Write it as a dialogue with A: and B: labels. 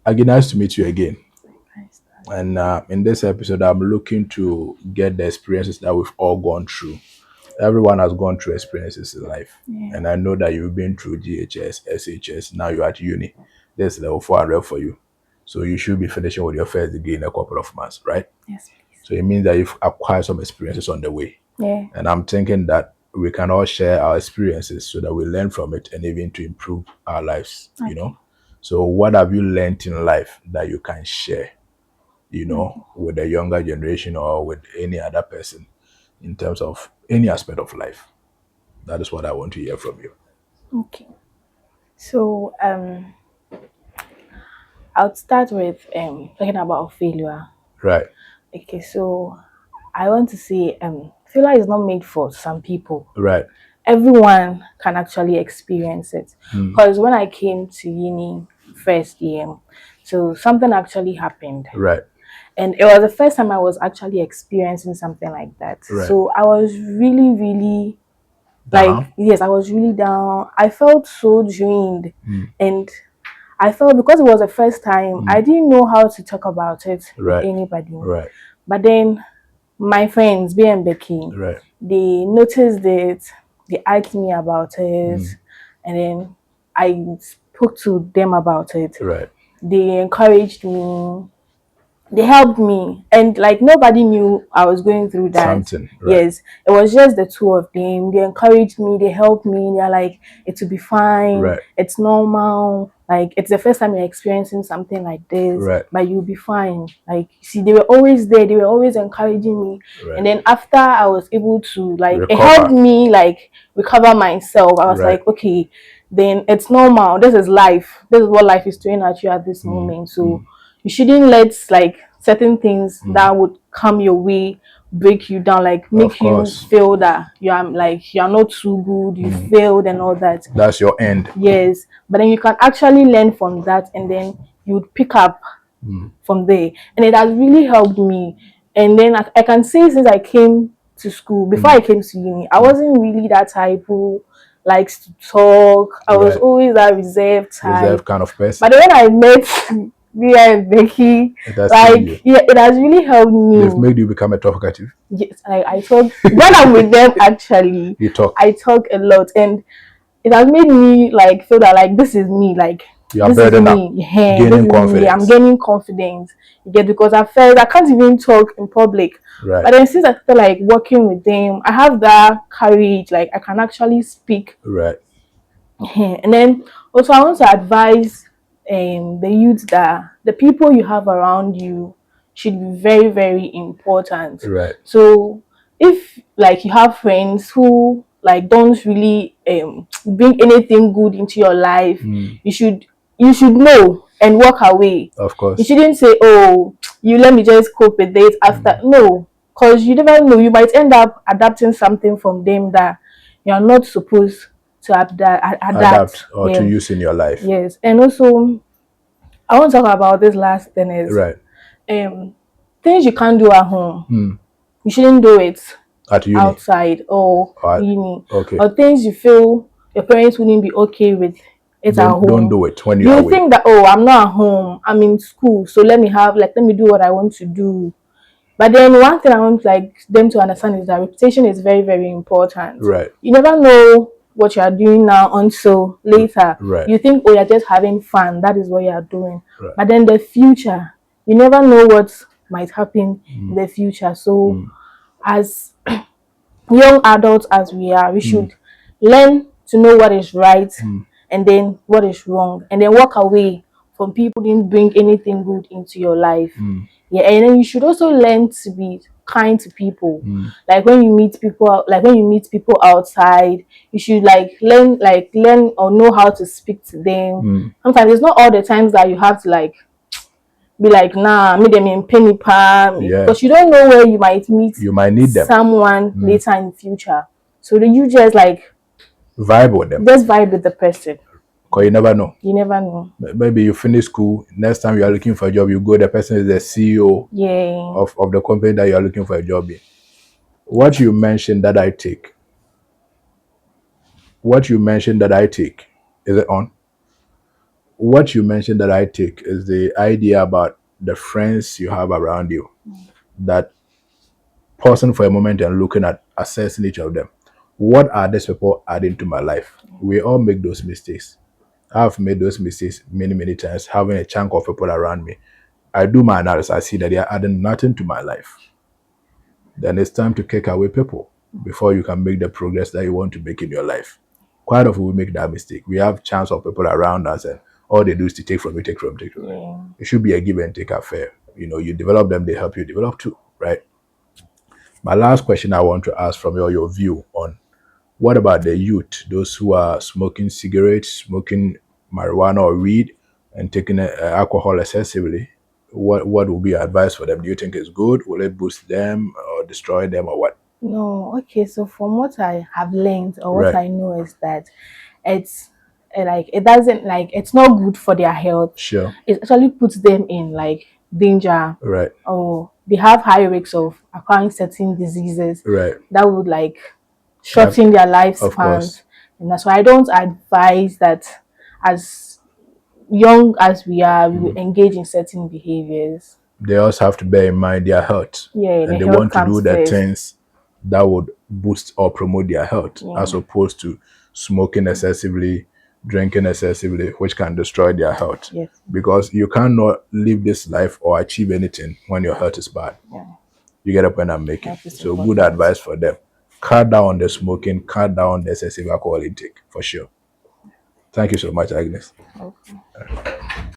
A: Again, nice to meet you again.
B: Nice.
A: And in this episode, I'm looking to get the experiences that we've all gone through. Everyone has gone through experiences in life.
B: Yeah.
A: And I know that you've been through GHS, SHS, now you're at uni. There's level 400 for you. So you should be finishing with your first degree in a couple of months, right?
B: Yes, please.
A: So it means that you've acquired some experiences on the way.
B: Yeah.
A: And I'm thinking that we can all share our experiences so that we learn from it and even to improve our lives,
B: Okay.
A: So what have you learned in life that you can share, with the younger generation or with any other person in terms of any aspect of life? That is what I want to hear from you.
B: Okay. So I'll start with talking about failure.
A: Right,
B: Okay, so I want to say failure is not made for some people.
A: right,
B: Everyone can actually experience it. Because when I came to uni first year, so something actually happened.
A: right,
B: And it was the first time I was actually experiencing something like that.
A: right.
B: So I was really, really
A: Down.
B: yes, I was really down. I felt so drained. And I felt because it was the first time, I didn't know how to talk about it with
A: Right,
B: anybody.
A: right,
B: But then my friends, B and Becky,
A: right,
B: they noticed it, they asked me about it, and then I spoke to them about it.
A: right.
B: They encouraged me, they helped me, and like nobody knew I was going through that.
A: Something, right.
B: Yes, it was just the two of them. They encouraged me, they helped me. They're like, it will be fine,
A: Right,
B: it's normal, like it's the first time you're experiencing something like this,
A: right,
B: but you'll be fine. Like, see, they were always there, they were always encouraging me.
A: right.
B: And then after I was able to, like, it
A: Recover.
B: helped me like recover myself. I was
A: Right.
B: like, okay, then it's normal, this is life, this is what life is throwing at you at this moment. So you shouldn't let like certain things that would come your way break you down, like make you
A: course.
B: feel that you're not too good, you failed and all that.
A: That's your end.
B: Yes, but then you can actually learn from that, and then you would pick up from there, and it has really helped me. And then I can say since I came to school, before I came to uni, I wasn't really that type who likes to talk. I was
A: Right.
B: always that reserved type.
A: Reserve kind of person.
B: But then when I met Via and Becky,
A: It has
B: like,
A: changed
B: yeah, it has really helped me.
A: They've made you become a talkative.
B: Yes, I talk when I'm with them. Actually,
A: You talk.
B: I talk a lot, and it has made me like feel that like this is me. Like,
A: You are
B: this is
A: burdened up,
B: me. Yeah,
A: gaining
B: this is me.
A: confidence.
B: I'm gaining confidence. You get, because at first I can't even talk in public.
A: Right.
B: But then since I started like working with them, I have that courage. Like, I can actually speak.
A: Right.
B: And then also I want to advise the youth that the people you have around you should be very, very important.
A: Right.
B: So if like you have friends who like don't really bring anything good into your life, you should know and walk away.
A: Of course.
B: You shouldn't say, oh, you let me just cope with it after. No, because you never know, you might end up adapting something from them that you're not supposed to adapt
A: or to use in your life.
B: Yes. And also I want to talk about this last thing is
A: Right.
B: Things you can't do at home, you shouldn't do it
A: At uni.
B: outside or uni.
A: Okay.
B: Or things you feel your parents wouldn't be okay with it at home.
A: Don't do it when you're
B: You
A: away.
B: think that, oh, I'm not at home, I'm in school, so let me do what I want to do. But then one thing I want like them to understand is that reputation is very, very important.
A: Right.
B: You never know what you are doing now until later.
A: Right.
B: You think, oh, you're just having fun, that is what you are doing.
A: Right.
B: But then the future, you never know what might happen in the future. So as young adults as we are, we should learn to know what is right and then what is wrong, and then walk away from people who didn't bring anything good into your life. Yeah, and then you should also learn to be kind to people. Like when you meet people outside, you should learn or know how to speak to them. Sometimes it's not all the times that you have to like be like, nah, meet them in penny palm, because you don't know where you might meet.
A: You might need them.
B: Someone later in the future. So then you just like
A: vibe with them.
B: Just vibe with the person.
A: Because you never know.
B: You never know.
A: Maybe you finish school, next time you are looking for a job, you go, the person is the CEO of the company that you are looking for a job in. What you mentioned that I take, is it on? what you mentioned that I take is the idea about the friends you have around you, that pausing for a moment and looking at assessing each of them. What are these people adding to my life? We all make those mistakes. I've made those mistakes many, many times, having a chunk of people around me. I do my analysis, I see that they are adding nothing to my life. Then it's time to kick away people before you can make the progress that you want to make in your life. Quite often we make that mistake. We have chance of people around us and all they do is to take from you, take from, take from.
B: Yeah.
A: It should be a give and take affair. You know, you develop them, they help you develop too, right? My last question I want to ask from your view on what about the youth, those who are smoking cigarettes, smoking marijuana or weed, and taking alcohol excessively? What will be your advice for them? Do you think it's good? Will it boost them or destroy them or what?
B: No, okay, so from what I have learned or what
A: Right.
B: I know is that it's like it doesn't like it's not good for their health.
A: Sure.
B: It actually puts them in like danger,
A: Right.
B: or they have high risks of acquiring certain diseases
A: Right.
B: that would like shorten their
A: Of course.
B: lifespans. And that's why I don't advise that as young as we are, we will engage in certain behaviors.
A: They also have to bear in mind their health.
B: Yeah,
A: And
B: the
A: they
B: health
A: want to do
B: comes
A: the
B: first.
A: things that would boost or promote their health as opposed to smoking excessively, drinking excessively, which can destroy their health.
B: Yes.
A: Because you cannot live this life or achieve anything when your health is bad.
B: Yeah.
A: You get a point I'm making.
B: That is
A: So good
B: important.
A: advice for them. Cut down on the smoking, cut down on the excessive alcohol intake for sure. Thank you so much, Agnes.
B: Okay.